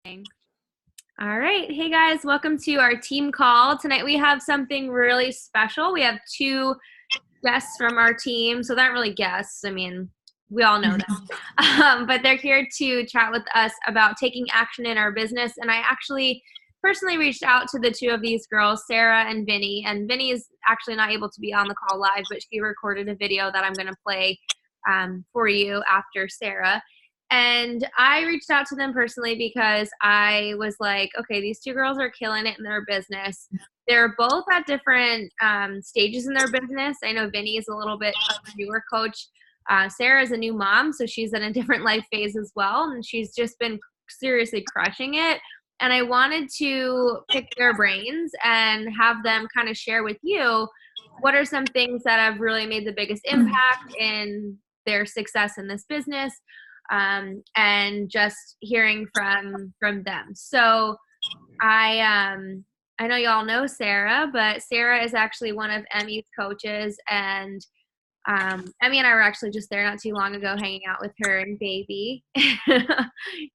All right. Hey guys, welcome to our team call. Tonight we have something really special. We have two guests from our team. So they're not really guests. I mean, we all know them. But they're here to chat with us about taking action in our business. And I actually personally reached out to the two of these girls, Sara and Vinnie. And Vinnie is actually not able to be on the call live, but she recorded a video that I'm going to play for you after Sara. And I reached out to them personally because I was like, okay, these two girls are killing it in their business. They're both at different stages in their business. I know Vinnie is a little bit of a newer coach. Sara is a new mom, so she's in a different life phase as well. And she's just been seriously crushing it. And I wanted to pick their brains and have them kind of share with you what are some things that have really made the biggest impact in their success in this business. And just hearing from them. So I know y'all know Sara, but Sara is actually one of Emmy's coaches, and Emmy and I were actually just there not too long ago hanging out with her and baby.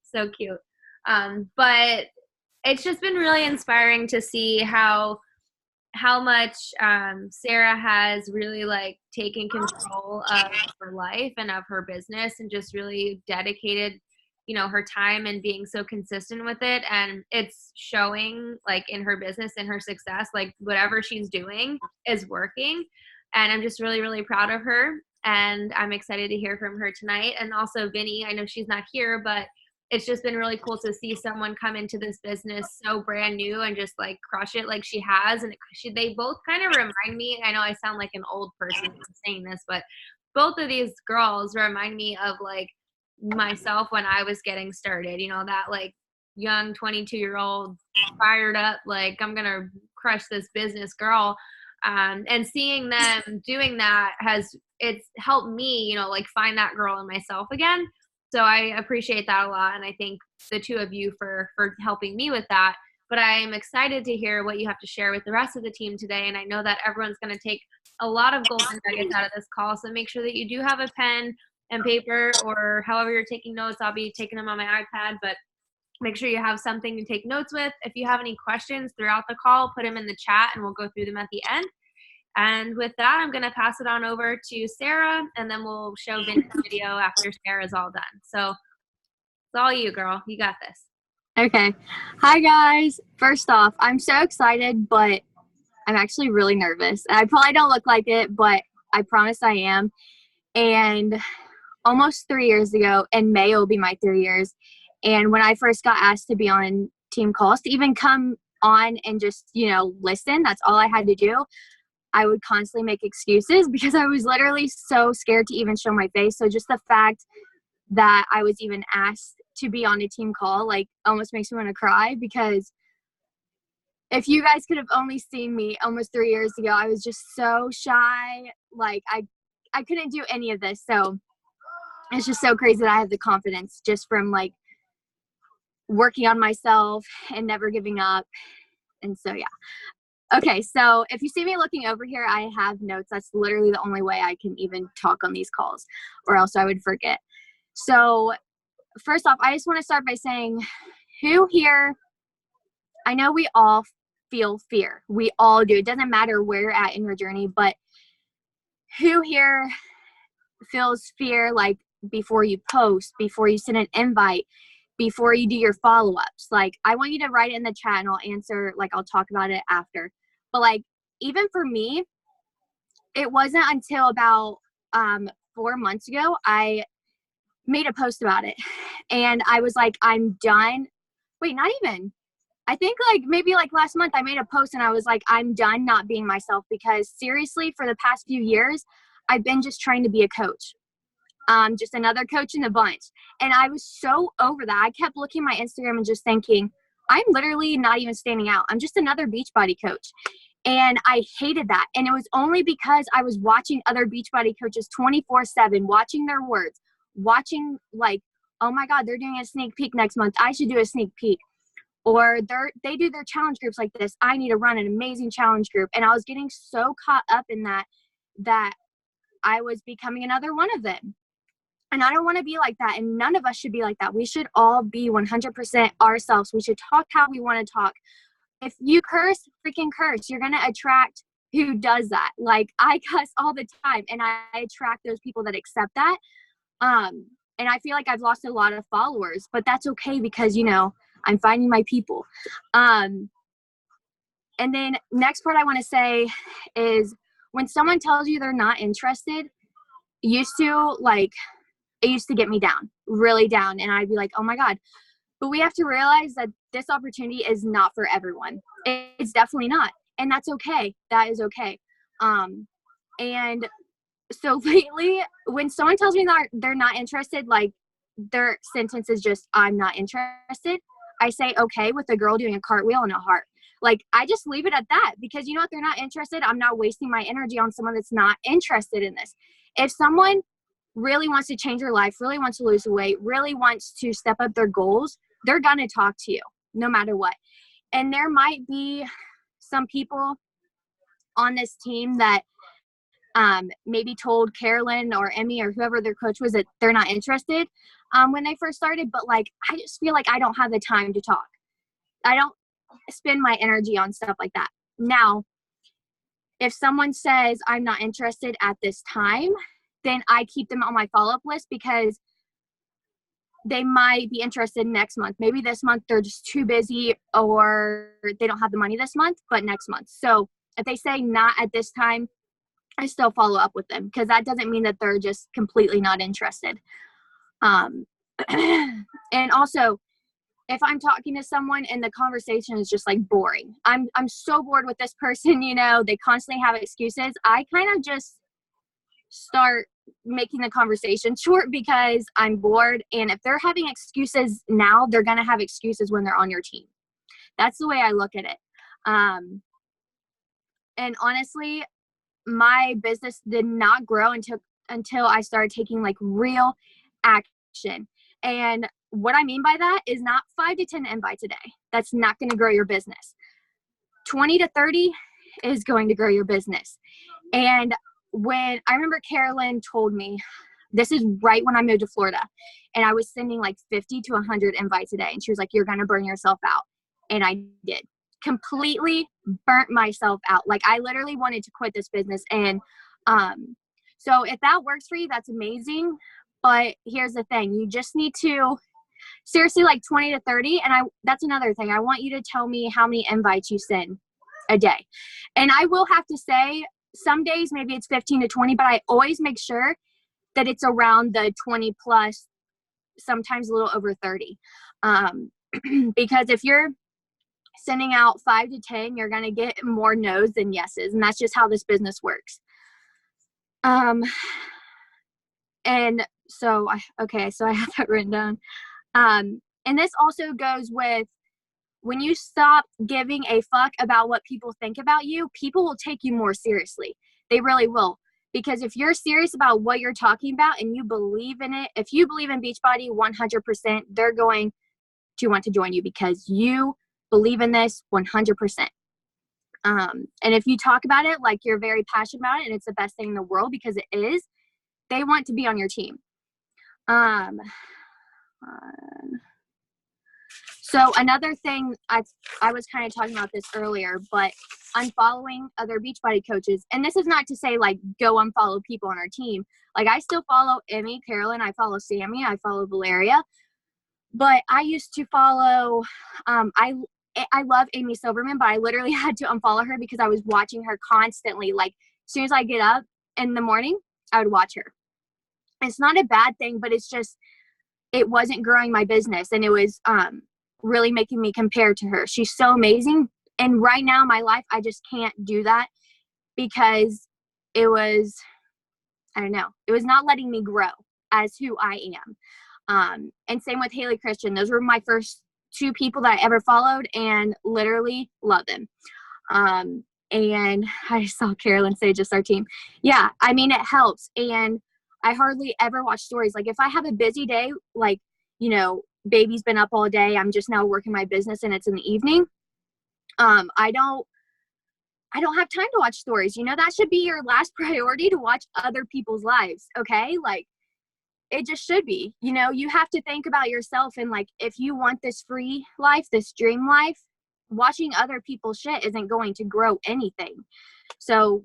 So cute. But it's just been really inspiring to see how much Sara has really like taken control of her life and of her business and just really dedicated, her time and being so consistent with it. And it's showing like in her business and her success, like whatever she's doing is working. And I'm just really, really proud of her. And I'm excited to hear from her tonight. And also Vinnie, I know she's not here, but it's just been really cool to see someone come into this business so brand new and just like crush it like she has. And they both kind of remind me, I know I sound like an old person saying this, but both of these girls remind me of like myself when I was getting started, that like young 22-year-old fired up, like I'm going to crush this business girl. And seeing them doing that it's helped me, like find that girl in myself again. So I appreciate that a lot. And I thank the two of you for helping me with that. But I am excited to hear what you have to share with the rest of the team today. And I know that everyone's going to take a lot of golden nuggets out of this call. So make sure that you do have a pen and paper, or however you're taking notes. I'll be taking them on my iPad, but make sure you have something to take notes with. If you have any questions throughout the call, put them in the chat and we'll go through them at the end. And with that, I'm going to pass it on over to Sara, and then we'll show Vinnie's video after Sara's all done. So it's all you, girl. You got this. Okay. Hi, guys. First off, I'm so excited, but I'm actually really nervous. I probably don't look like it, but I promise I am. And almost 3 years ago, in May, it will be my 3 years. And when I first got asked to be on team calls, to even come on and just, listen, that's all I had to do. I would constantly make excuses because I was literally so scared to even show my face. So just the fact that I was even asked to be on a team call, like, almost makes me want to cry, because if you guys could have only seen me almost 3 years ago, I was just so shy. Like, I couldn't do any of this. So it's just so crazy that I have the confidence just from, like, working on myself and never giving up. And so, yeah. Okay, so if you see me looking over here, I have notes. That's literally the only way I can even talk on these calls, or else I would forget. So first off, I just want to start by saying, who here, I know we all feel fear. We all do. It doesn't matter where you're at in your journey, but who here feels fear, like before you post, before you send an invite, before you do your follow-ups? Like, I want you to write it in the chat and I'll answer, like, I'll talk about it after. But like, even for me, it wasn't until about 4 months ago, I made a post about it. And I was like, I'm done. Wait, not even. I think like maybe like last month I made a post and I was like, I'm done not being myself, because seriously, for the past few years, I've been just trying to be a coach. Just another coach in the bunch. And I was so over that. I kept looking at my Instagram and just thinking, I'm literally not even standing out. I'm just another Beachbody coach. And I hated that. And it was only because I was watching other Beachbody coaches 24/7, watching their words, watching like, oh my God, they're doing a sneak peek next month. I should do a sneak peek. Or they do their challenge groups like this. I need to run an amazing challenge group. And I was getting so caught up in that I was becoming another one of them. And I don't want to be like that. And none of us should be like that. We should all be 100% ourselves. We should talk how we want to talk. If you curse, freaking curse. You're going to attract who does that. Like, I cuss all the time, and I attract those people that accept that. And I feel like I've lost a lot of followers, but that's okay because, I'm finding my people. And then next part I want to say is when someone tells you they're not interested, it used to get me down, really down. And I'd be like, oh my God. But we have to realize that this opportunity is not for everyone. It's definitely not. And that's okay. That is okay. And so lately, when someone tells me that they're not interested, like their sentence is just, I'm not interested, I say, okay, with a girl doing a cartwheel in a heart. Like, I just leave it at that because if they're not interested, I'm not wasting my energy on someone that's not interested in this. If someone really wants to change their life, really wants to lose weight, really wants to step up their goals, they're going to talk to you no matter what. And there might be some people on this team that maybe told Carolyn or Emmy or whoever their coach was that they're not interested when they first started. But I just feel like I don't have the time to talk. I don't spend my energy on stuff like that. Now, if someone says I'm not interested at this time, then I keep them on my follow-up list because they might be interested next month. Maybe this month they're just too busy or they don't have the money this month, but next month. So if they say not at this time, I still follow up with them because that doesn't mean that they're just completely not interested. And also, if I'm talking to someone and the conversation is just boring, I'm so bored with this person, they constantly have excuses. I kind of just start making the conversation short because I'm bored. And if they're having excuses now, they're going to have excuses when they're on your team. That's the way I look at it. And honestly, my business did not grow until I started taking real action. And what I mean by that is not 5 to 10 invites a day. That's not going to grow your business. 20 to 30 is going to grow your business. And when I remember Carolyn told me, this is right when I moved to Florida, and I was sending 50 to 100 invites a day. And she was like, you're going to burn yourself out. And I did. Completely burnt myself out. I literally wanted to quit this business. And so if that works for you, that's amazing. But here's the thing. You just need to seriously 20 to 30. And that's another thing. I want you to tell me how many invites you send a day. And I will have to say some days maybe it's 15 to 20, but I always make sure that it's around the 20 plus, sometimes a little over 30. Because if you're sending out 5 to 10, you're going to get more no's than yeses. And that's just how this business works. And so I have that written down. And this also goes with when you stop giving a fuck about what people think about you, people will take you more seriously. They really will. Because if you're serious about what you're talking about and you believe in it, if you believe in Beachbody 100%, they're going to want to join you because you believe in this 100%. And if you talk about it like you're very passionate about it and it's the best thing in the world, because it is, they want to be on your team. So another thing, I was kind of talking about this earlier, but unfollowing other Beachbody coaches. And this is not to say go unfollow people on our team. I still follow Emmy, Carolyn, I follow Sammy, I follow Valeria. But I used to follow, I love Amy Silverman, but I literally had to unfollow her because I was watching her constantly. As soon as I get up in the morning, I would watch her. It's not a bad thing, but it's just, it wasn't growing my business. And it was really making me compare to her. She's so amazing. And right now in my life, I just can't do that because it was, I don't know, it was not letting me grow as who I am. And same with Haley Christian. Those were my first 2 people that I ever followed and literally love them. And I saw Carolyn say just our team. Yeah, I mean, it helps. And I hardly ever watch stories. If I have a busy day, baby's been up all day, I'm just now working my business and it's in the evening. I don't have time to watch stories. That should be your last priority, to watch other people's lives. Okay. it just should be. You know, you have to think about yourself, and like, if you want this free life, this dream life, watching other people's shit isn't going to grow anything. So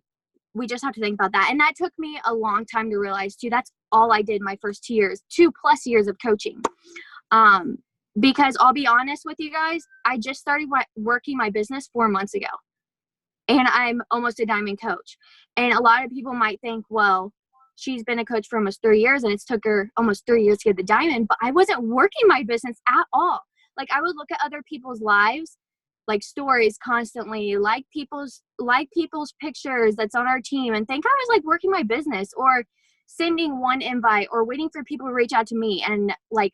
we just have to think about that. And that took me a long time to realize too. That's all I did my first 2 years, 2+ years of coaching. Because I'll be honest with you guys, I just started working my business 4 months ago, and I'm almost a diamond coach. And a lot of people might think, well, she's been a coach for almost 3 years and it's took her almost 3 years to get the diamond, but I wasn't working my business at all. Like, I would look at other people's lives, like stories constantly, like people's pictures that's on our team, and think I was like working my business or sending one invite or waiting for people to reach out to me. And like,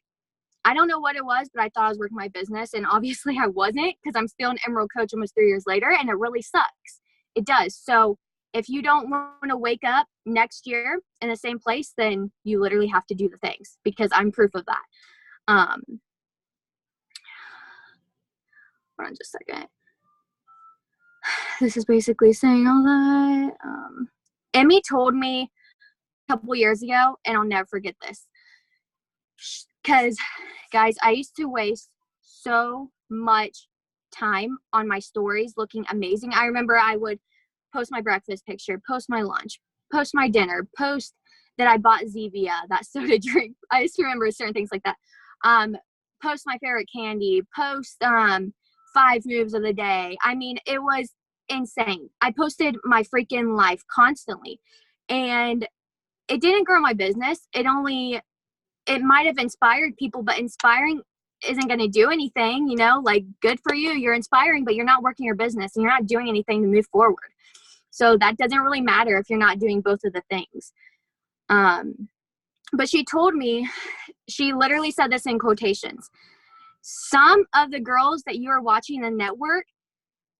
I don't know what it was, but I thought I was working my business, and obviously I wasn't, because I'm still an Emerald coach almost 3 years later, and it really sucks. It does. So if you don't want to wake up next year in the same place, then you literally have to do the things, because I'm proof of that. Hold on just a second. This is basically saying all that. Emmy told me a couple years ago, and I'll never forget this. Because, guys, I used to waste so much time on my stories looking amazing. I remember I would post my breakfast picture, post my lunch, post my dinner, post that I bought Zaia, that soda drink. I just remember certain things like that. Post my favorite candy, post 5 moves of the day. I mean, it was insane. I posted my freaking life constantly, and it didn't grow my business. It might have inspired people, but inspiring isn't going to do anything, you know, like, good for you. You're inspiring, but you're not working your business and you're not doing anything to move forward. So that doesn't really matter if you're not doing both of the things. But she told me, she literally said this in quotations: some of the girls that you are watching the network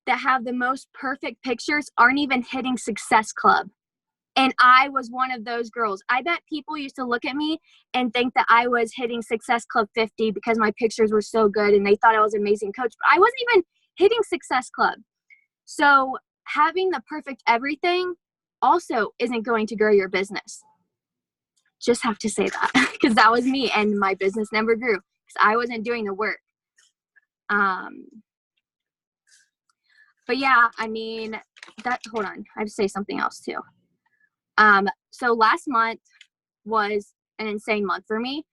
that have the most perfect pictures aren't even hitting Success Club. And I was one of those girls. I bet people used to look at me and think that I was hitting Success Club 50 because my pictures were so good and they thought I was an amazing coach. But I wasn't even hitting Success Club. So having the perfect everything also isn't going to grow your business. Just have to say that, because that was me, and my business never grew because I wasn't doing the work. But yeah, I mean, hold on. I have to say something else too. So last month was an insane month for me.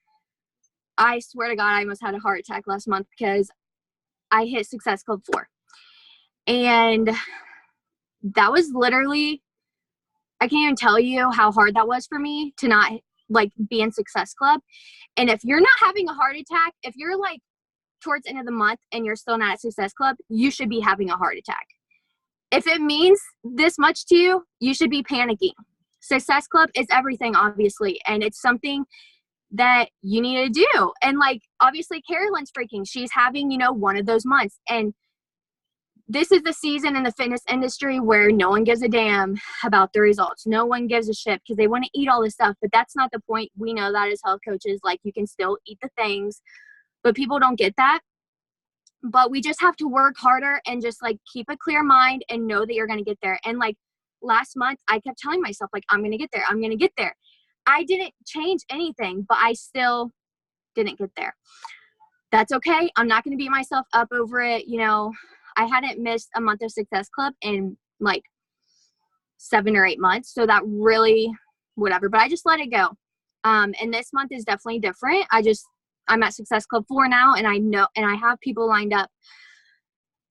I swear to God, I almost had a heart attack last month because I hit Success Club 4. And that was literally, I can't even tell you how hard that was for me to not like be in Success Club. And if you're not having a heart attack, if you're like towards the end of the month and you're still not at Success Club, you should be having a heart attack. If it means this much to you, you should be panicking. Success Club is everything, obviously, and it's something that you need to do. And like, obviously Carolyn's freaking, she's having, you know, one of those months. And this is the season in the fitness industry where no one gives a damn about the results. No one gives a shit because they want to eat all this stuff, but that's not the point. We know that as health coaches, like, you can still eat the things, but people don't get that. But we just have to work harder and just like keep a clear mind and know that you're going to get there. And like last month, I kept telling myself, like, I'm going to get there. I'm going to get there. I didn't change anything, but I still didn't get there. That's okay. I'm not going to beat myself up over it. You know, I hadn't missed a month of Success Club in like 7 or 8 months. So that really, whatever, but I just let it go. And this month is definitely different. I'm at Success Club 4 now, and I know, and I have people lined up.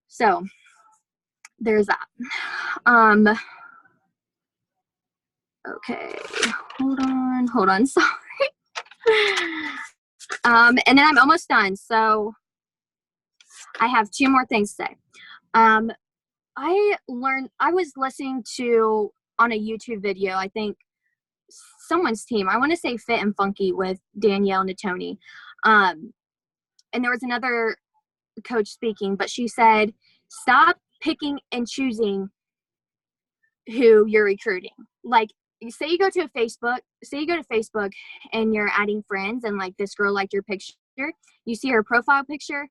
So there's that. Okay, hold on, sorry. And then I'm almost done. So I have 2 more things to say. I was listening to, on a YouTube video, I think someone's team, I want to say Fit and Funky with Danielle Natoni. And there was another coach speaking, but she said, stop picking and choosing who you're recruiting. Like, say you go to Facebook and you're adding friends, and like this girl liked your picture, you see her profile picture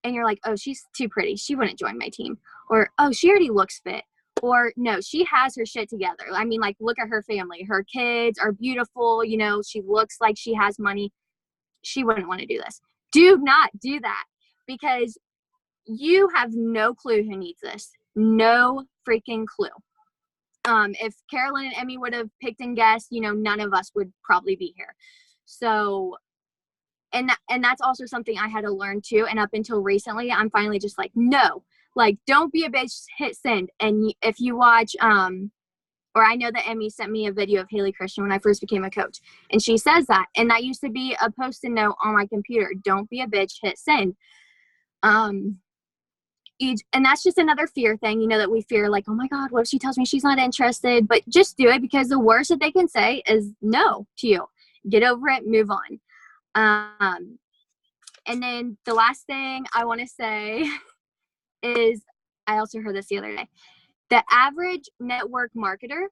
and you're like, oh, she's too pretty, she wouldn't join my team. Or, oh, she already looks fit. Or no, she has her shit together. I mean, like, look at her family. Her kids are beautiful. You know, she looks like she has money. She wouldn't want to do this. Do not do that, because you have no clue who needs this. No freaking clue. If Carolyn and Emmy would have picked and guessed, you know, none of us would probably be here. So, and that's also something I had to learn too. And up until recently, I'm finally just like, no, like, don't be a bitch, hit send. And if you watch, or I know that Emmy sent me a video of Haley Christian when I first became a coach, and she says that, and that used to be a post-it note on my computer. Don't be a bitch, hit send. And that's just another fear thing, you know, that we fear, like, oh my God, what if she tells me she's not interested? But just do it, because the worst that they can say is no to you. Get over it, move on. And then the last thing I want to say is, I also heard this the other day. The average network marketer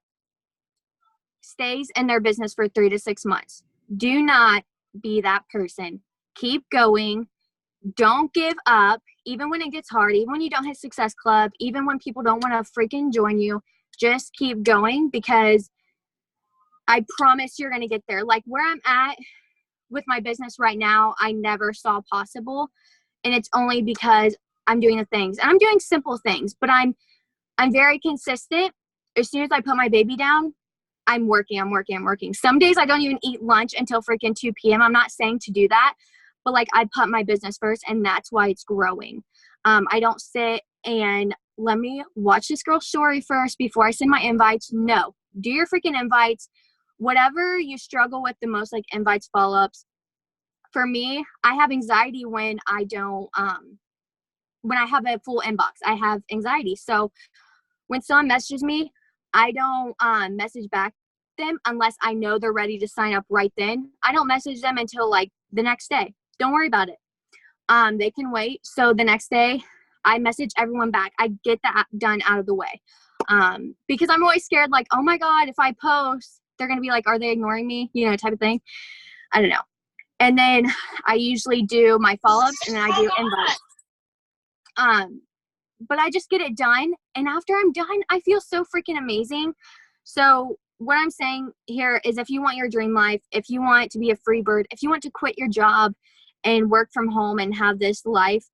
stays in their business for 3 to 6 months. Do not be that person. Keep going. Don't give up, even when it gets hard, even when you don't hit Success Club, even when people don't want to freaking join you. Just keep going, because I promise you're going to get there. Like, where I'm at with my business right now, I never saw possible. And it's only because I'm doing the things. And I'm doing simple things, but I'm very consistent. As soon as I put my baby down, I'm working. Some days I don't even eat lunch until freaking 2 p.m. I'm not saying to do that, but like, I put my business first, and that's why it's growing. I don't sit and let me watch this girl's story first before I send my invites. No, do your freaking invites. Whatever you struggle with the most, like invites, follow-ups. For me, I have anxiety when I don't, when I have a full inbox. I have anxiety. So when someone messages me, I don't message back them unless I know they're ready to sign up right then. I don't message them until like the next day. Don't worry about it. They can wait. So the next day, I message everyone back. I get that done out of the way. Because I'm always scared, like, oh my God, if I post, they're going to be like, are they ignoring me? You know, type of thing. I don't know. And then I usually do my follow-ups, and then I do invites. But I just get it done. And after I'm done, I feel so freaking amazing. So what I'm saying here is, if you want your dream life, if you want to be a free bird, if you want to quit your job and work from home and have this life,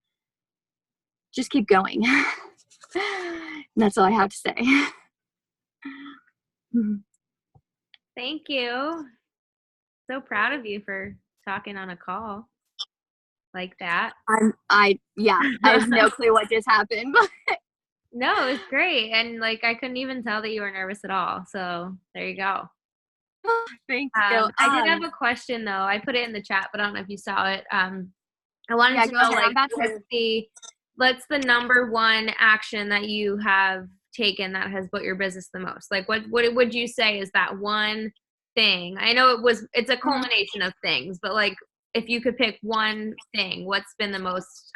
just keep going. That's all I have to say. Thank you. So proud of you for talking on a call like that. I have no clue what just happened. No, it's great. And like, I couldn't even tell that you were nervous at all. So there you go. Thank you. I did have a question though. I put it in the chat, but I don't know if you saw it. I wanted to know, like, what's the number one action that you have taken that has built your business the most? Like, what would you say is that one thing? I know it's a culmination of things, but like, if you could pick one thing, what's been the most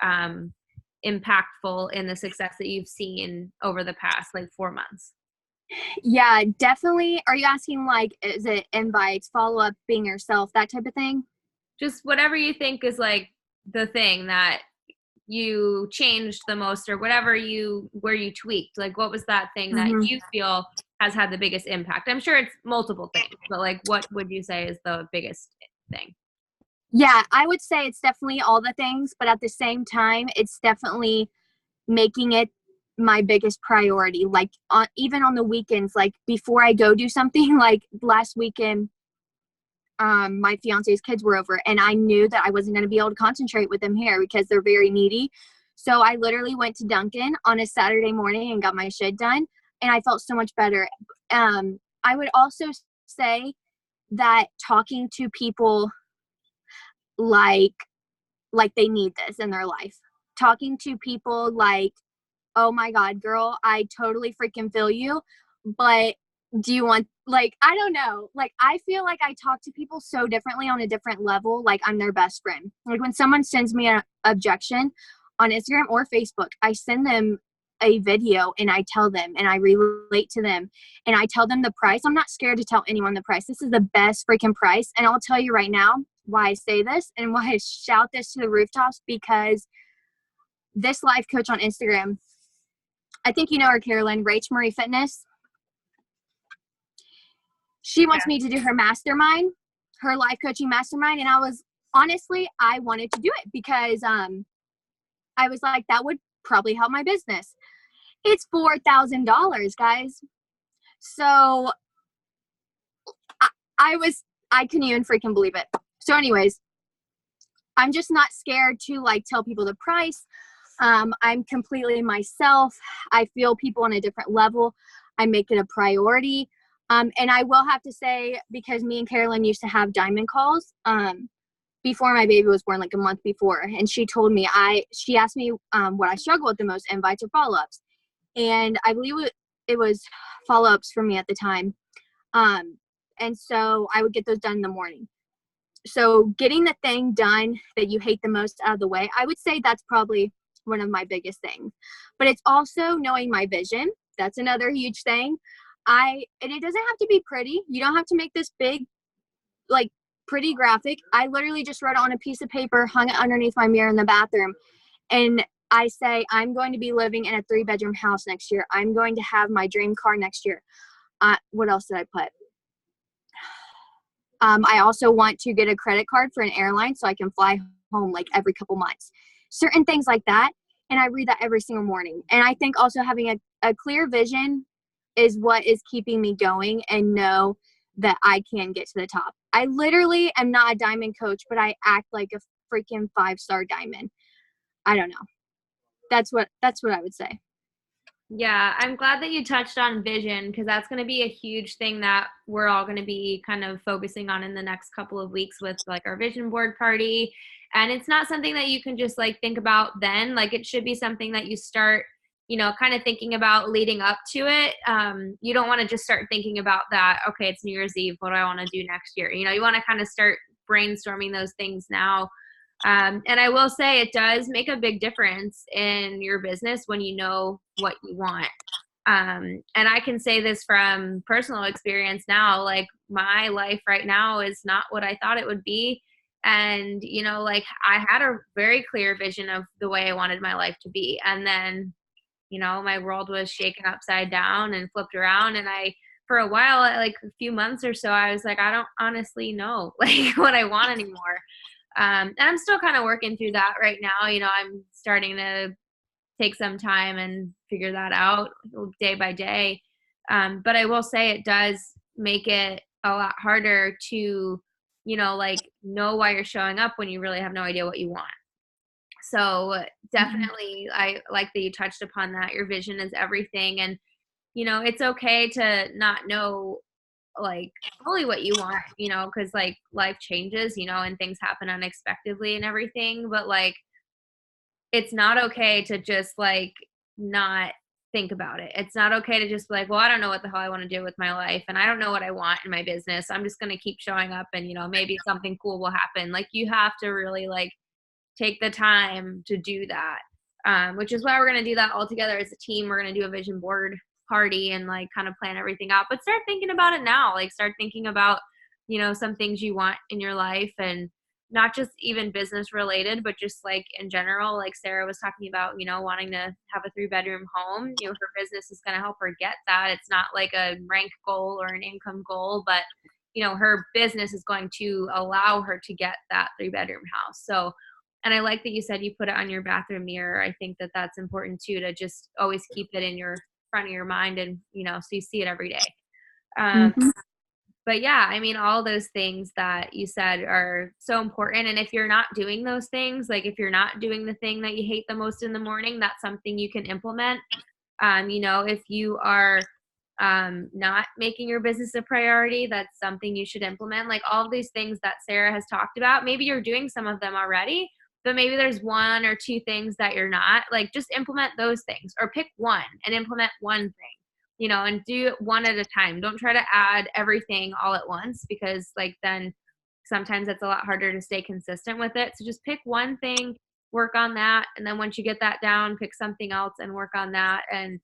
impactful in the success that you've seen over the past like 4 months? Yeah, definitely. Are you asking, like, is it invites, follow-up, being yourself, that type of thing? Just whatever you think is like the thing that you changed the most, or whatever where you tweaked. Like, what was that thing that you feel has had the biggest impact? I'm sure it's multiple things, but like, what would you say is the biggest thing? Yeah, I would say it's definitely all the things, but at the same time, it's definitely making it my biggest priority. Like, even on the weekends, like before I go do something, like last weekend, my fiance's kids were over, and I knew that I wasn't going to be able to concentrate with them here because they're very needy. So I literally went to Dunkin' on a Saturday morning and got my shit done, and I felt so much better. I would also say that talking to people like they need this in their life. Talking to people like, oh my God, girl, I totally freaking feel you, but do you want, like, I don't know. Like, I feel like I talk to people so differently on a different level. Like, I'm their best friend. Like, when someone sends me an objection on Instagram or Facebook, I send them a video and I tell them, and I relate to them, and I tell them the price. I'm not scared to tell anyone the price. This is the best freaking price. And I'll tell you right now why I say this and why I shout this to the rooftops, because this life coach on Instagram, I think you know her, Carolyn, Rach Marie Fitness. She wants me to do her mastermind, her life coaching mastermind. And I wanted to do it because I was like, that would probably help my business. It's $4,000, guys. So I couldn't even freaking believe it. So anyways, I'm just not scared to like tell people the price. I'm completely myself. I feel people on a different level. I make it a priority. And I will have to say, because me and Carolyn used to have diamond calls before my baby was born, like a month before. And she told me, she asked me what I struggle with the most, invites or follow-ups. And I believe it was follow-ups for me at the time. And so I would get those done in the morning. So getting the thing done that you hate the most out of the way, I would say that's probably one of my biggest things. But it's also knowing my vision. That's another huge thing. And it doesn't have to be pretty. You don't have to make this big, like, pretty graphic. I literally just wrote it on a piece of paper, hung it underneath my mirror in the bathroom. And I say, I'm going to be living in a 3-bedroom house next year. I'm going to have my dream car next year. What else did I put? I also want to get a credit card for an airline so I can fly home like every couple months. Certain things like that. And I read that every single morning. And I think also having a clear vision is what is keeping me going and know that I can get to the top. I literally am not a diamond coach, but I act like a freaking 5-star diamond. I don't know. That's what I would say. Yeah, I'm glad that you touched on vision, because that's going to be a huge thing that we're all going to be kind of focusing on in the next couple of weeks with like our vision board party. And it's not something that you can just like think about then. Like it should be something that you start, kind of thinking about leading up to it. You don't want to just start thinking about that. Okay, it's New Year's Eve. What do I want to do next year? You want to kind of start brainstorming those things now. And I will say it does make a big difference in your business when you know what you want. And I can say this from personal experience now, like my life right now is not what I thought it would be. And, like I had a very clear vision of the way I wanted my life to be. And then, my world was shaken upside down and flipped around. And for a while, like a few months or so, I was like, I don't honestly know like what I want anymore. And I'm still kind of working through that right now. I'm starting to take some time and figure that out day by day. But I will say it does make it a lot harder to, like know why you're showing up when you really have no idea what you want. So definitely, I like that you touched upon that. Your vision is everything. And, it's okay to not know like fully what you want, because like life changes, and things happen unexpectedly and everything, but like it's not okay to just like not think about it. It's not okay to just be like, well, I don't know what the hell I want to do with my life, and I don't know what I want in my business. I'm just going to keep showing up, and maybe something cool will happen. Like you have to really like take the time to do that, which is why we're going to do that all together as a team. We're going to do a vision board party and like kind of plan everything out, but start thinking about it now. Like start thinking about, some things you want in your life, and not just even business related, but just like in general, like Sara was talking about, wanting to have a 3-bedroom home. Her business is going to help her get that. It's not like a rank goal or an income goal, but her business is going to allow her to get that 3-bedroom house. So, and I like that you said you put it on your bathroom mirror. I think that that's important too, to just always keep it in your front of your mind, and so you see it every day. But yeah, I mean, all those things that you said are so important. And if you're not doing those things, like if you're not doing the thing that you hate the most in the morning, that's something you can implement. If you are not making your business a priority, that's something you should implement. Like all of these things that Sara has talked about, maybe you're doing some of them already, but maybe there's 1 or 2 things that you're not. Like just implement those things, or pick one and implement one thing. And do it one at a time. Don't try to add everything all at once, because like then sometimes it's a lot harder to stay consistent with it. So just pick one thing, work on that. And then once you get that down, pick something else and work on that. And,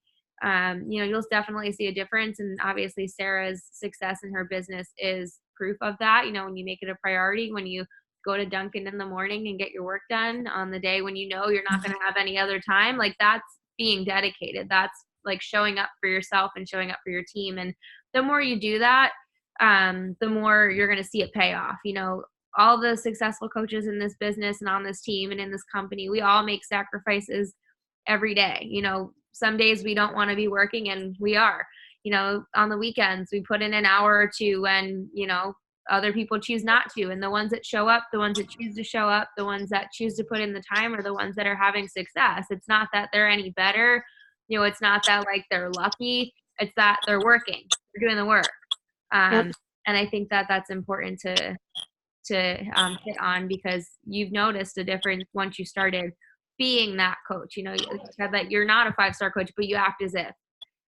you'll definitely see a difference. And obviously Sara's success in her business is proof of that. When you make it a priority, when you go to Dunkin' in the morning and get your work done on the day when you're not going to have any other time, like that's being dedicated. That's like showing up for yourself and showing up for your team. And the more you do that, the more you're going to see it pay off. You know, all the successful coaches in this business and on this team and in this company, we all make sacrifices every day. You know, some days we don't want to be working, and we are. You know, on the weekends, we put in an hour or two when, you know, other people choose not to. And the ones that show up, the ones that choose to show up, the ones that choose to put in the time are the ones that are having success. It's not that they're any better. You know, it's not that like they're lucky. It's that they're working. They're doing the work. Yep. And I think that that's important to hit on, because you've noticed a difference once you started being that coach. You know, you said that you're not a 5-star coach, but you act as if.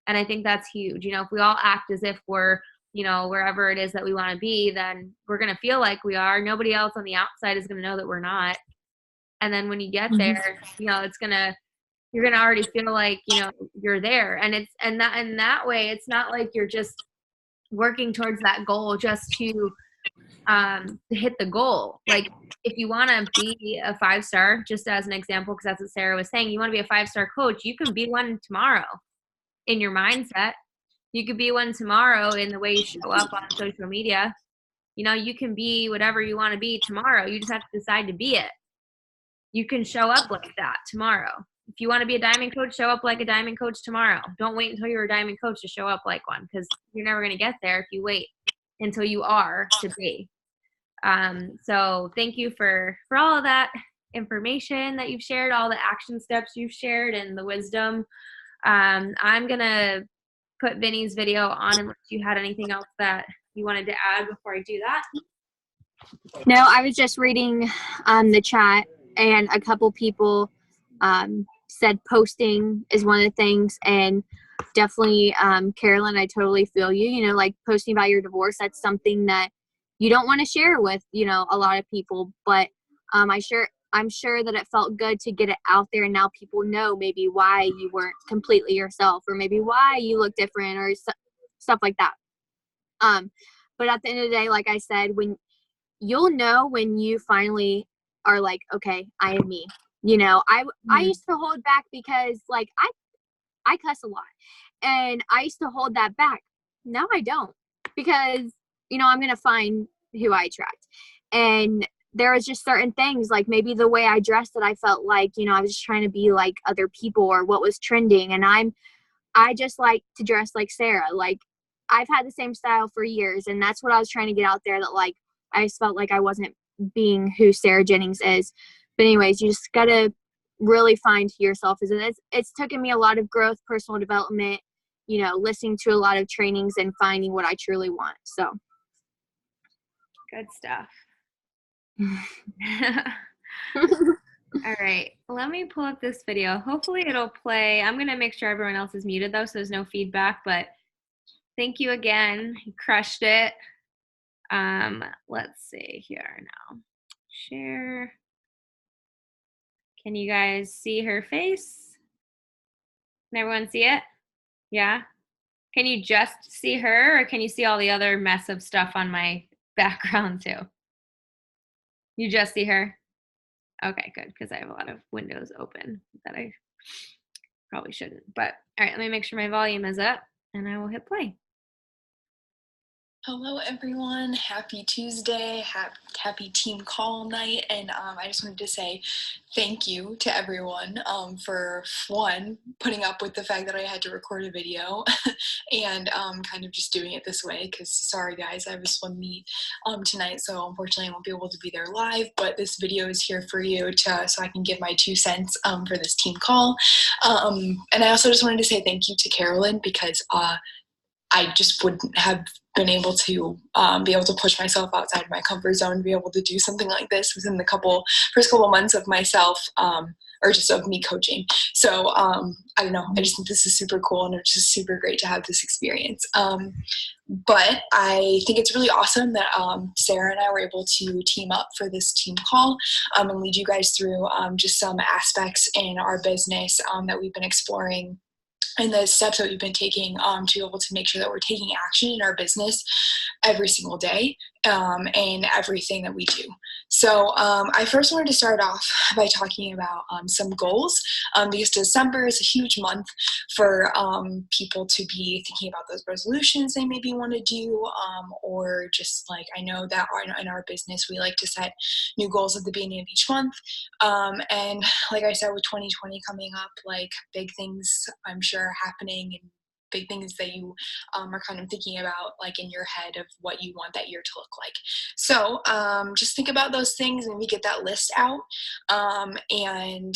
And I think that's huge. You know, if we all act as if we're, you know, wherever it is that we want to be, then we're going to feel like we are. Nobody else on the outside is going to know that we're not. And then when you get there, you know, you're going to already feel like, you know, you're there. And that way, it's not like you're just working towards that goal just to hit the goal. Like, if you want to be a 5-star, just as an example, because that's what Sara was saying, you want to be a 5-star coach, you can be one tomorrow in your mindset. You could be one tomorrow in the way you show up on social media. You know, you can be whatever you want to be tomorrow. You just have to decide to be it. You can show up like that tomorrow. If you want to be a diamond coach, show up like a diamond coach tomorrow. Don't wait until you're a diamond coach to show up like one, because you're never going to get there if you wait until you are to be. So thank you for all of that information that you've shared, all the action steps you've shared, and the wisdom. I'm going to put Vinnie's video on unless you had anything else that you wanted to add before I do that. No, I was just reading the chat, and a couple people said posting is one of the things, and definitely, Carolyn, I totally feel you. You know, like posting about your divorce, that's something that you don't want to share with, you know, a lot of people, but I'm sure that it felt good to get it out there, and now people know maybe why you weren't completely yourself, or maybe why you look different, or stuff like that. But at the end of the day, like I said, when you'll know when you finally are like, okay, I am me. You know, I used to hold back because like I cuss a lot, and I used to hold that back. Now I don't, because, you know, I'm going to find who I attract. And there was just certain things, like maybe the way I dressed, that I felt like, you know, I was just trying to be like other people or what was trending. And I just like to dress like Sara. Like, I've had the same style for years, and that's what I was trying to get out there, that like I just felt like I wasn't being who Sara Jennings is. But anyways, you just gotta really find who yourself is. And it's taken me a lot of growth, personal development, you know, listening to a lot of trainings and finding what I truly want. So good stuff. All right, let me pull up this video. Hopefully it'll play. I'm gonna make sure everyone else is muted though, so there's no feedback, but thank you again. You crushed it. Let's see here now. Share. Can you guys see her face? Can everyone see it? Yeah? Can you just see her, or can you see all the other mess of stuff on my background too? You just see her? Okay, good, because I have a lot of windows open that I probably shouldn't. But all right, let me make sure my volume is up, and I will hit play. Hello everyone, happy Tuesday, happy team call night, and I just wanted to say thank you to everyone for, one, putting up with the fact that I had to record a video and kind of just doing it this way, because sorry guys, I have a swim meet tonight, so unfortunately I won't be able to be there live, but this video is here for you so I can give my 2 cents for this team call. And I also just wanted to say thank you to Carolyn, because I just wouldn't have been able to push myself outside my comfort zone to be able to do something like this within the first couple months of myself, or just of me coaching. So I don't know, I just think this is super cool, and it's just super great to have this experience. But I think it's really awesome that Sara and I were able to team up for this team call and lead you guys through just some aspects in our business that we've been exploring, and the steps that we've been taking to be able to make sure that we're taking action in our business every single day. in everything that we do. So I first wanted to start off by talking about some goals, because December is a huge month for people to be thinking about those resolutions they maybe want to do, or just like, I know that in our business we like to set new goals at the beginning of each month, and like I said, with 2020 coming up, like big things I'm sure are happening, and big things that you are kind of thinking about, like in your head, of what you want that year to look like. So just think about those things and we get that list out. And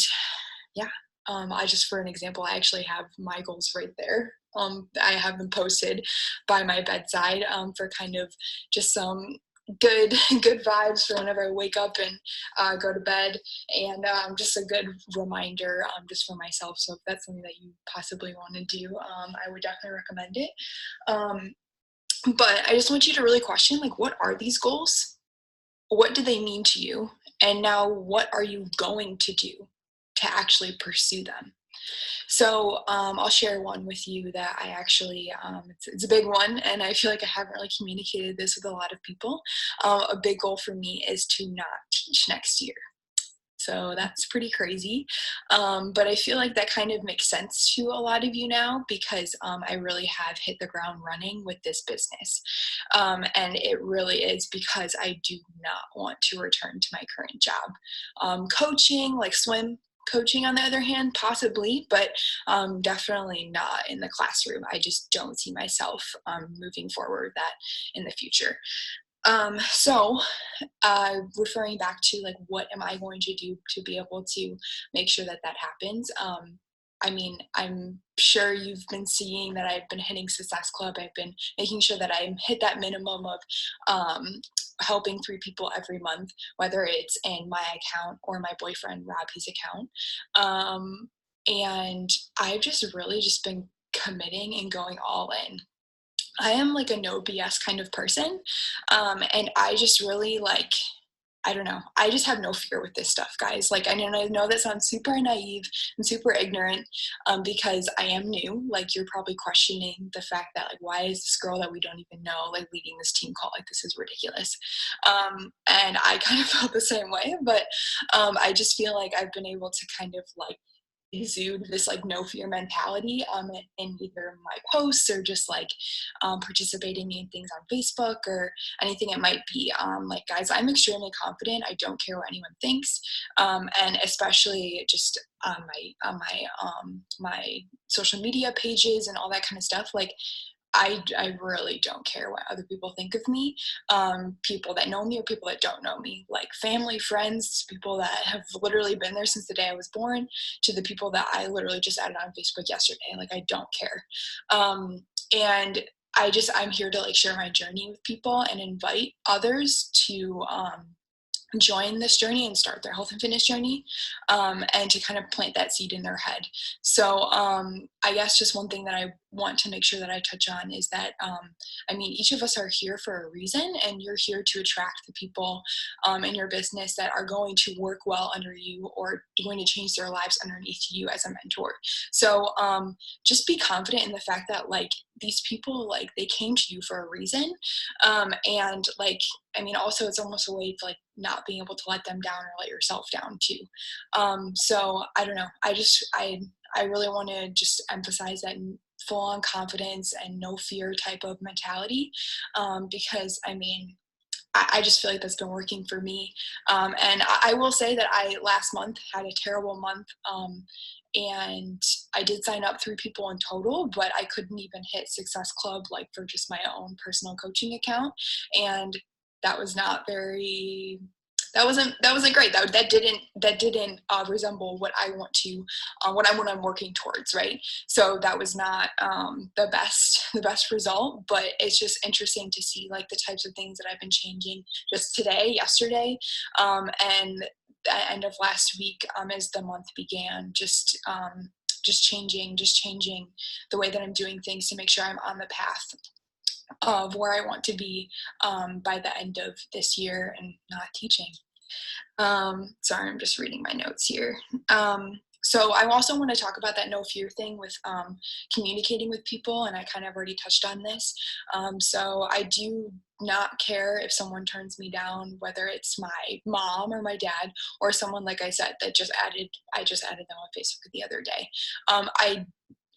yeah, I just, for an example, I actually have my goals right there. I have them posted by my bedside for kind of just some good vibes for whenever I wake up and go to bed, and just a good reminder just for myself. So if that's something that you possibly want to do, I would definitely recommend it. But I just want you to really question, like, what are these goals? What do they mean to you? And now what are you going to do to actually pursue them? So I'll share one with you that I actually, it's a big one, and I feel like I haven't really communicated this with a lot of people. A big goal for me is to not teach next year. So that's pretty crazy. But I feel like that kind of makes sense to a lot of you now, because I really have hit the ground running with this business. And it really is because I do not want to return to my current job. Coaching, like swim coaching, on the other hand, possibly, but definitely not in the classroom. I just don't see myself moving forward that in the future. So referring back to, like, what am I going to do to be able to make sure that that happens? I mean, I'm sure you've been seeing that I've been hitting Success Club. I've been making sure that I hit that minimum of helping 3 people every month, whether it's in my account or my boyfriend Robbie's account. And I've just really just been committing and going all in. I am like a no BS kind of person. And I just really, like, I don't know, I just have no fear with this stuff, guys. Like, I know that sounds super naive and super ignorant, because I am new. Like, you're probably questioning the fact that, like, why is this girl that we don't even know, like, leading this team call? Like, this is ridiculous. And I kind of felt the same way, but I just feel like I've been able to kind of, like, exude this, like, no fear mentality in either my posts or just, like, participating in things on Facebook or anything it might be. Like, guys, I'm extremely confident. I don't care what anyone thinks, and especially just on my social media pages and all that kind of stuff. Like, I really don't care what other people think of me. People that know me or people that don't know me, like family, friends, people that have literally been there since the day I was born, to the people that I literally just added on Facebook yesterday. Like, I don't care. And I'm here to, like, share my journey with people and invite others to join this journey and start their health and fitness journey, and to kind of plant that seed in their head. So I guess just one thing that I want to make sure that I touch on is that, I mean, each of us are here for a reason, and you're here to attract the people in your business that are going to work well under you or going to change their lives underneath you as a mentor. So just be confident in the fact that, like, these people, like, they came to you for a reason. And, like, I mean, also it's almost a way to, like, not being able to let them down or let yourself down too. So I don't know. I really want to just emphasize that full on confidence and no fear type of mentality, because I mean, I just feel like that's been working for me. And I will say that I last month had a terrible month. And I did sign up 3 people in total, but I couldn't even hit Success Club, like, for just my own personal coaching account. And that was not very, that wasn't great. That didn't resemble what I want to, what I'm working towards, right? So that was not the best result, but it's just interesting to see, like, the types of things that I've been changing just today, yesterday, and the end of last week, as the month began, just changing the way that I'm doing things to make sure I'm on the path of where I want to be by the end of this year and not teaching. Sorry, I'm just reading my notes here. So I also want to talk about that no fear thing with communicating with people, and I kind of already touched on this. So I do not care if someone turns me down, whether it's my mom or my dad or someone, like I said, that I just added them on Facebook the other day.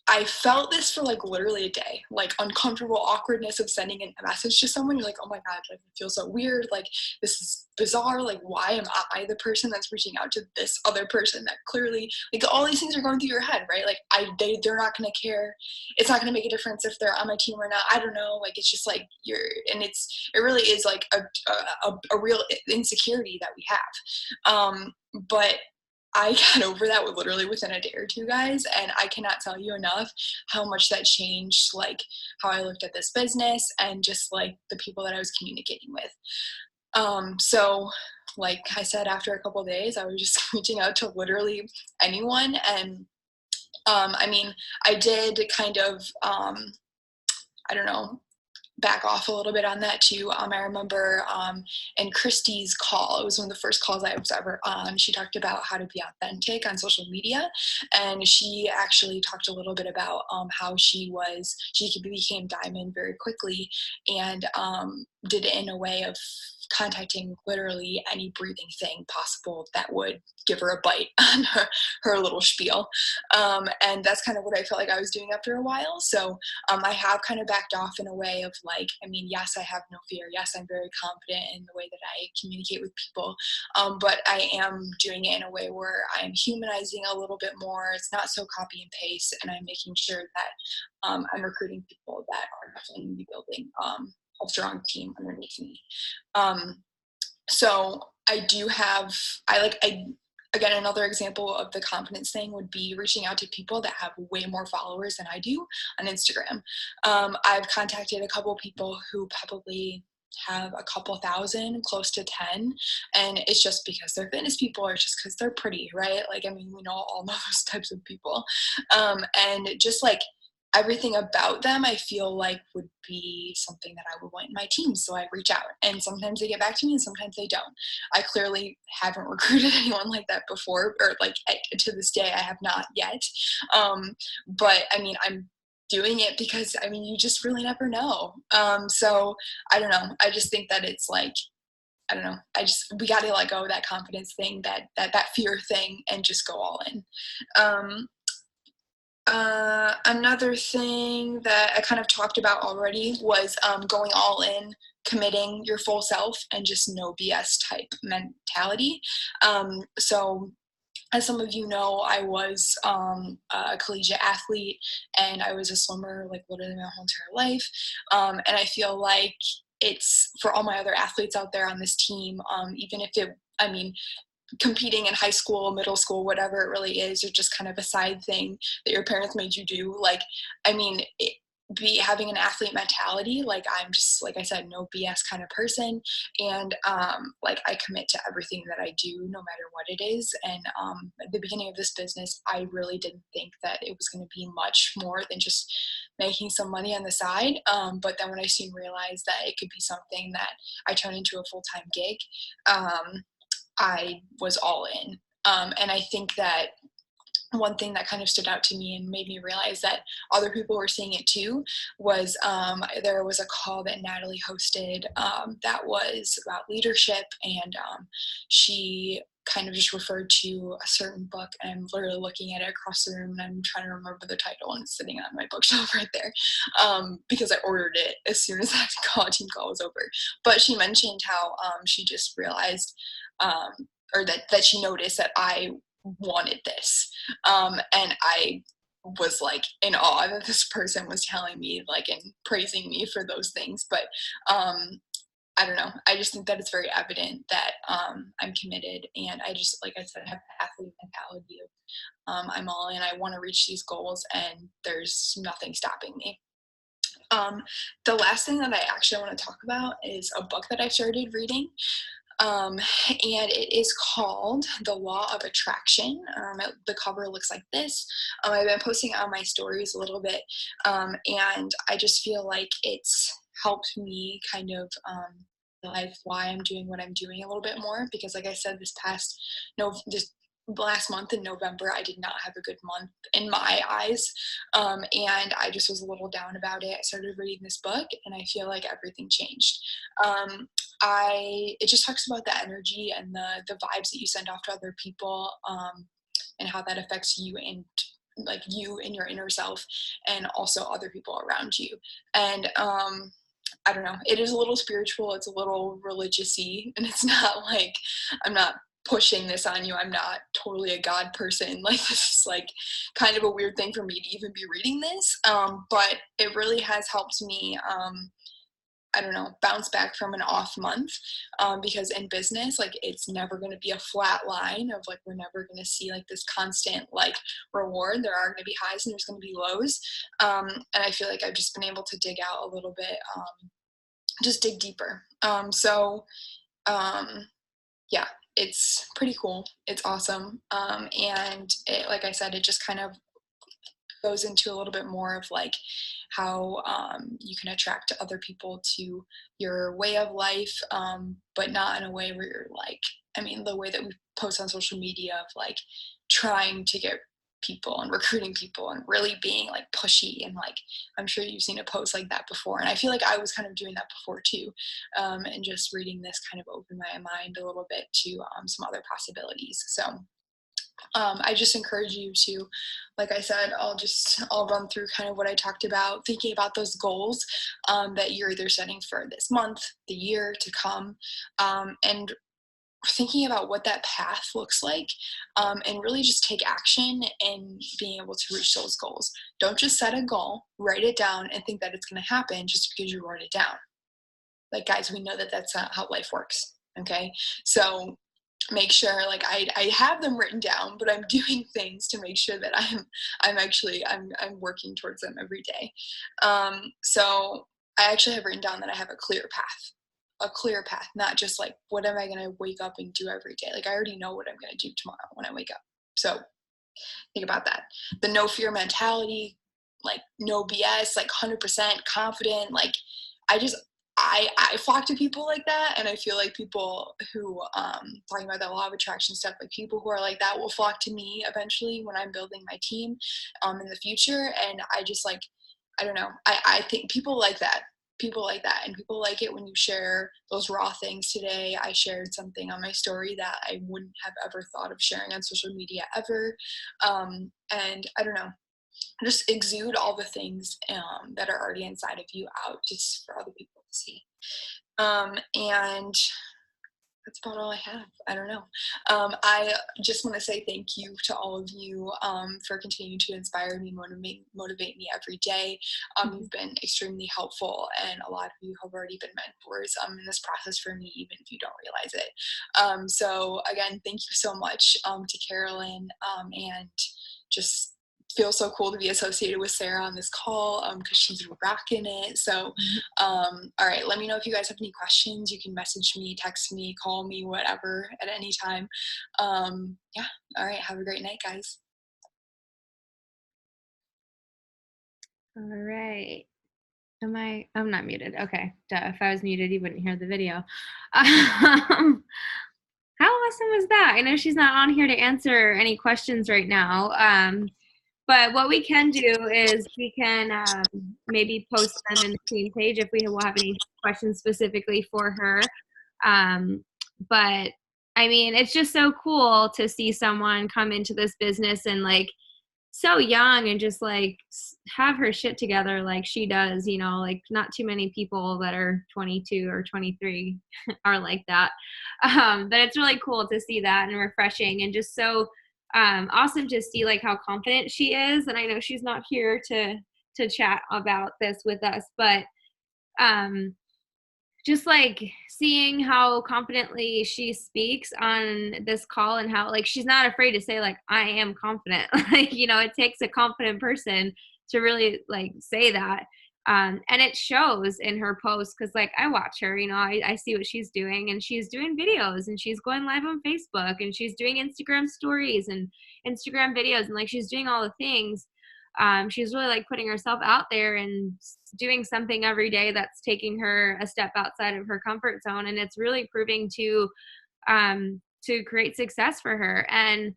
I felt this for like literally a day, like uncomfortable awkwardness of sending a message to someone. You're like, oh my God, like it feels so weird. Like this is bizarre. Like why am I the person that's reaching out to this other person that clearly, like all these things are going through your head, right? Like they're not going to care. It's not going to make a difference if they're on my team or not. I don't know. Like it's just like it really is like a real insecurity that we have. But I got over that literally within a day or two, guys, and I cannot tell you enough how much that changed, like, how I looked at this business and just, like, the people that I was communicating with. So, like I said, after a couple of days, I was just reaching out to literally anyone, and, I mean, I did kind of, I don't know, back off a little bit on that too. I remember in Christy's call, it was one of the first calls I was ever on, she talked about how to be authentic on social media, and she actually talked a little bit about how she became diamond very quickly, and did it in a way of contacting literally any breathing thing possible that would give her a bite on her little spiel. And that's kind of what I felt like I was doing after a while. So I have kind of backed off in a way of like, I mean, yes, I have no fear. Yes, I'm very confident in the way that I communicate with people. But I am doing it in a way where I'm humanizing a little bit more. It's not so copy and paste, and I'm making sure that I'm recruiting people that are definitely going to be building a strong team underneath me. So again, another example of the confidence thing would be reaching out to people that have way more followers than I do on Instagram. I've contacted a couple people who probably have a couple thousand, close to 10, and it's just because they're fitness people or just because they're pretty, right? Like, I mean, we all know those types of people. And just like everything about them, I feel like would be something that I would want in my team. So I reach out, and sometimes they get back to me and sometimes they don't. I clearly haven't recruited anyone like that before, or like to this day, I have not yet. But I mean, I'm doing it because I mean, you just really never know. So I don't know. I just think that it's like, I don't know. We got to let go of that confidence thing, that fear thing, and just go all in. Another thing that I kind of talked about already was going all in, committing your full self, and just no BS type mentality. So as some of you know, I was a collegiate athlete, and I was a swimmer like literally my whole entire life. And I feel like it's for all my other athletes out there on this team, even if competing in high school, middle school, whatever it really is, or just kind of a side thing that your parents made you do. Like, I mean, having an athlete mentality, like I'm just, like I said, no BS kind of person. And like I commit to everything that I do, no matter what it is. And at the beginning of this business, I really didn't think that it was going to be much more than just making some money on the side. But then when I soon realized that it could be something that I turn into a full-time gig, I was all in. And I think that one thing that kind of stood out to me and made me realize that other people were seeing it too was there was a call that Natalie hosted that was about leadership, and she kind of just referred to a certain book, and I'm literally looking at it across the room, and I'm trying to remember the title, and it's sitting on my bookshelf right there because I ordered it as soon as that team call was over. But she mentioned how she just realized or that she noticed that I wanted this. And I was like in awe that this person was telling me like and praising me for those things. But I don't know. I just think that it's very evident that I'm committed, and I just, like I said, have the athlete mentality of I'm all in. I want to reach these goals, and there's nothing stopping me. The last thing that I actually want to talk about is a book that I started reading. And it is called The Law of Attraction. The cover looks like this. I've been posting on my stories a little bit, and I just feel like it's helped me kind of realize why I'm doing what I'm doing a little bit more, because like I said, this last month in November, I did not have a good month in my eyes. And I just was a little down about it. I started reading this book and I feel like everything changed. It just talks about the energy and the vibes that you send off to other people, and how that affects you and like you and your inner self and also other people around you. And I don't know, it is a little spiritual, it's a little religious-y, and it's not like I'm not pushing this on you. I'm not totally a God person. Like, this is like kind of a weird thing for me to even be reading this. But it really has helped me, I don't know, bounce back from an off month, because in business, like, it's never going to be a flat line of like, we're never going to see like this constant like reward. There are going to be highs and there's going to be lows. And I feel like I've just been able to dig out a little bit, just dig deeper. Yeah, it's pretty cool. It's awesome. And it, like I said, it just kind of goes into a little bit more of like how you can attract other people to your way of life, but not in a way where you're like, I mean, the way that we post on social media of like trying to get people and recruiting people and really being like pushy, and like, I'm sure you've seen a post like that before, and I feel like I was kind of doing that before too, and just reading this kind of opened my mind a little bit to some other possibilities. So I just encourage you to, like I said, I'll run through kind of what I talked about, thinking about those goals that you're either setting for this month, the year to come, and thinking about what that path looks like, and really just take action in being able to reach those goals. Don't just set a goal, write it down, and think that it's going to happen just because you wrote it down. Like, guys, we know that that's not how life works. Okay, so make sure, like, I have them written down, but I'm doing things to make sure that I'm working towards them every day. So I actually have written down that I have a clear path, not just like, what am I going to wake up and do every day? Like, I already know what I'm going to do tomorrow when I wake up. So think about that. The no fear mentality, like no BS, like 100% confident. Like, I flock to people like that, and I feel like people who talking about that law of attraction stuff, like people who are like that will flock to me eventually when I'm building my team in the future. And I just like, I don't know, I think people like that, and people like it when you share those raw things. Today I shared something on my story that I wouldn't have ever thought of sharing on social media ever, and I don't know, just exude all the things that are already inside of you out just for other people to see. And that's about all I have. I don't know. I just want to say thank you to all of you for continuing to inspire me, motivate me every day. You've been extremely helpful, and a lot of you have already been mentors in this process for me, even if you don't realize it. So again, thank you so much to Carolyn, and just feel so cool to be associated with Sara on this call, because she's rocking it. So all right, let me know if you guys have any questions. You can message me, text me, call me, whatever, at any time. Yeah, all right, have a great night, guys. All right. I'm not muted. Okay. Duh. If I was muted, you wouldn't hear the video. How awesome was that? I know she's not on here to answer any questions right now. But what we can do is we can maybe post them in the team page if we will have any questions specifically for her. But I mean, it's just so cool to see someone come into this business and like so young and just like have her shit together like she does, you know, like not too many people that are 22 or 23 are like that. But it's really cool to see that and refreshing, and just so awesome to see like how confident she is. And I know she's not here to chat about this with us, but just like seeing how confidently she speaks on this call, and how like she's not afraid to say like, I am confident. Like, you know, it takes a confident person to really like say that. And it shows in her posts, because like I watch her, you know, I see what she's doing, and she's doing videos, and she's going live on Facebook, and she's doing Instagram stories and Instagram videos, and like she's doing all the things. She's really like putting herself out there and doing something every day that's taking her a step outside of her comfort zone, and it's really proving to create success for her. And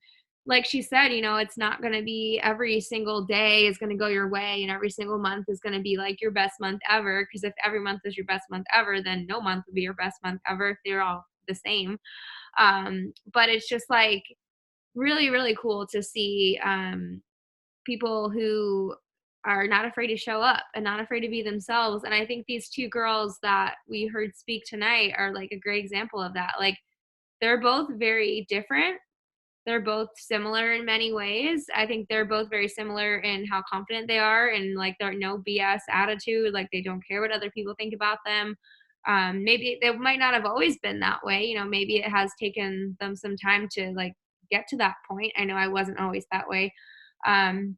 like she said, you know, it's not going to be every single day is going to go your way and every single month is going to be like your best month ever. Because if every month is your best month ever, then no month would be your best month ever if they're all the same. But it's just like really, really cool to see people who are not afraid to show up and not afraid to be themselves. And I think these two girls that we heard speak tonight are like a great example of that. Like they're both very different. They're both similar in many ways. I think they're both very similar in how confident they are and like their no BS attitude. Like they don't care what other people think about them. Maybe they might not have always been that way. You know, maybe it has taken them some time to like get to that point. I know I wasn't always that way.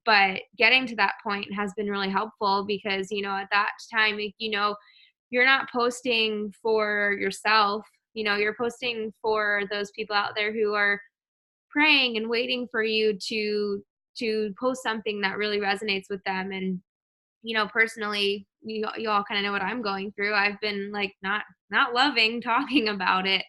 But getting to that point has been really helpful because, you know, at that time, you know, you're not posting for yourself, you know, you're posting for those people out there who are praying and waiting for you to post something that really resonates with them. And you know, personally, you all kind of know what I'm going through. I've been like not loving talking about it,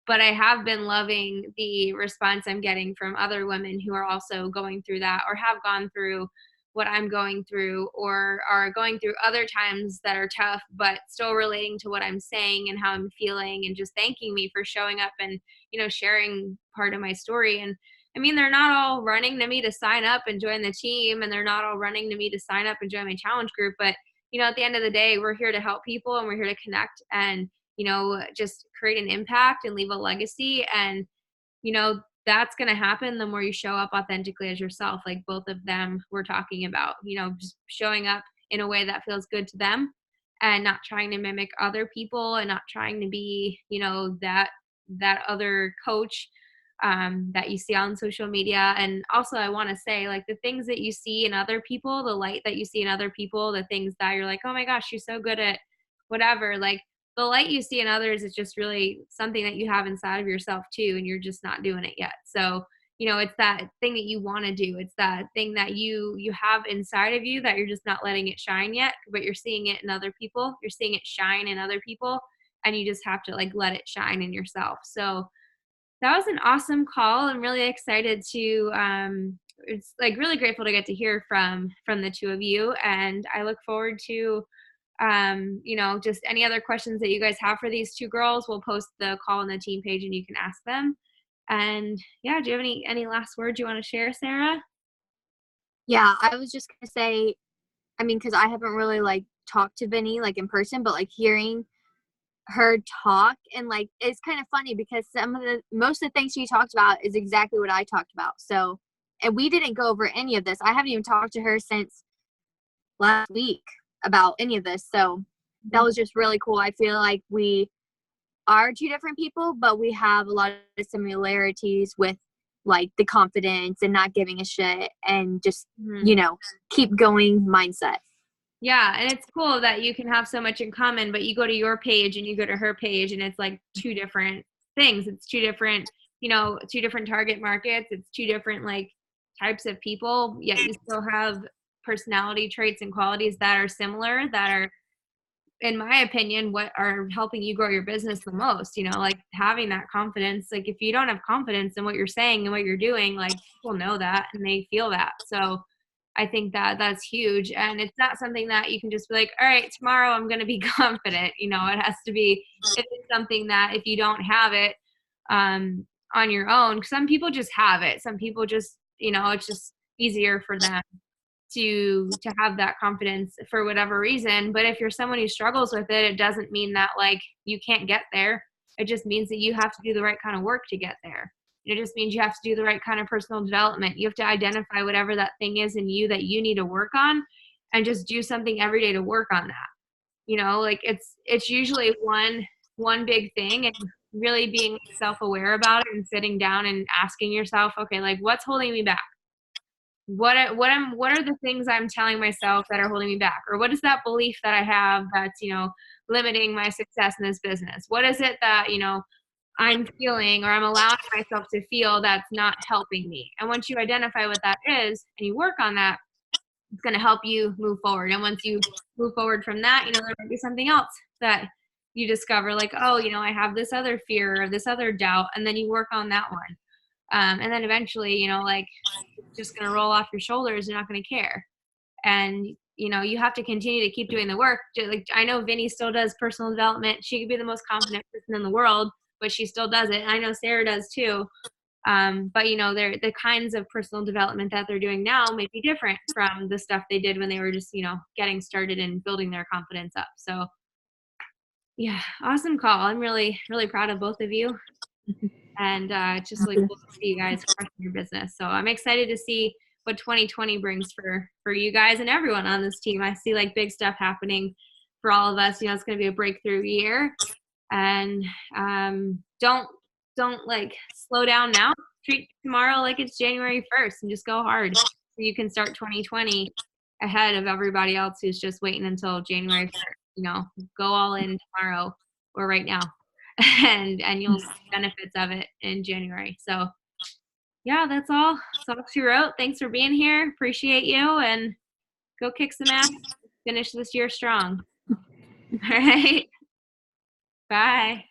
but I have been loving the response I'm getting from other women who are also going through that or have gone through what I'm going through or are going through other times that are tough, but still relating to what I'm saying and how I'm feeling and just thanking me for showing up and, you know, sharing part of my story. And I mean, they're not all running to me to sign up and join the team, and they're not all running to me to sign up and join my challenge group. But, you know, at the end of the day, we're here to help people and we're here to connect and, you know, just create an impact and leave a legacy. And, you know, that's going to happen the more you show up authentically as yourself. Like both of them were talking about, you know, just showing up in a way that feels good to them and not trying to mimic other people and not trying to be, you know, that other coach that you see on social media. And also I want to say like the things that you see in other people, the light that you see in other people, the things that you're like, oh my gosh, she's so good at whatever, like the light you see in others is just really something that you have inside of yourself too, and you're just not doing it yet. So, you know, it's that thing that you want to do. It's that thing that you have inside of you that you're just not letting it shine yet, but you're seeing it in other people. You're seeing it shine in other people, and you just have to like let it shine in yourself. So that was an awesome call. I'm really excited to it's like really grateful to get to hear from the two of you, and I look forward to you know, just any other questions that you guys have for these two girls. We'll post the call on the team page and you can ask them. And yeah, do you have any last words you want to share, Sara? Yeah, I was just gonna say, I mean, because I haven't really like talked to Vinnie like in person, but like hearing her talk and like it's kind of funny because most of the things she talked about is exactly what I talked about. So, and we didn't go over any of this. I haven't even talked to her since last week about any of this. So that was just really cool. I feel like we are two different people, but we have a lot of similarities with like the confidence and not giving a shit and just, you know, keep going mindset. Yeah, and it's cool that you can have so much in common, but you go to your page and you go to her page and it's like two different things. It's two different, you know, two different target markets. It's two different like types of people, yet you still have personality traits and qualities that are similar, that are, in my opinion, what are helping you grow your business the most. You know, like having that confidence. Like if you don't have confidence in what you're saying and what you're doing, like people know that and they feel that. So I think that that's huge. And it's not something that you can just be like, all right, tomorrow I'm going to be confident. You know, it has to be, it's something that if you don't have it on your own, some people just have it. Some people just, you know, it's just easier for them to have that confidence for whatever reason. But if you're someone who struggles with it, it doesn't mean that like you can't get there. It just means that you have to do the right kind of work to get there. It just means you have to do the right kind of personal development. You have to identify whatever that thing is in you that you need to work on and just do something every day to work on that. You know, like it's usually one big thing, and really being self-aware about it and sitting down and asking yourself, okay, like what's holding me back? What are the things I'm telling myself that are holding me back? Or what is that belief that I have that's, you know, limiting my success in this business? What is it that, you know, I'm feeling or I'm allowing myself to feel that's not helping me? And once you identify what that is and you work on that, it's going to help you move forward. And once you move forward from that, you know, there might be something else that you discover, like, oh, you know, I have this other fear or this other doubt, and then you work on that one. And then eventually, you know, like, it's just going to roll off your shoulders. You're not going to care. And, you know, you have to continue to keep doing the work. Like, I know Vinnie still does personal development. She could be the most confident person in the world, but she still does it. And I know Sara does too. But, you know, the kinds of personal development that they're doing now may be different from the stuff they did when they were just, you know, getting started and building their confidence up. So, yeah, awesome call. I'm really, really proud of both of you. And it's just really cool to see you guys crushing your business. So I'm excited to see what 2020 brings for you guys and everyone on this team. I see like big stuff happening for all of us. You know, it's going to be a breakthrough year. And don't like slow down now. Treat tomorrow like it's January 1st and just go hard so you can start 2020 ahead of everybody else who's just waiting until January 1st. You know, go all in tomorrow or right now. and you'll see benefits of it in January. So yeah, that's all. That's all she wrote. Thanks for being here. Appreciate you, and go kick some ass. Finish this year strong. All right. Bye.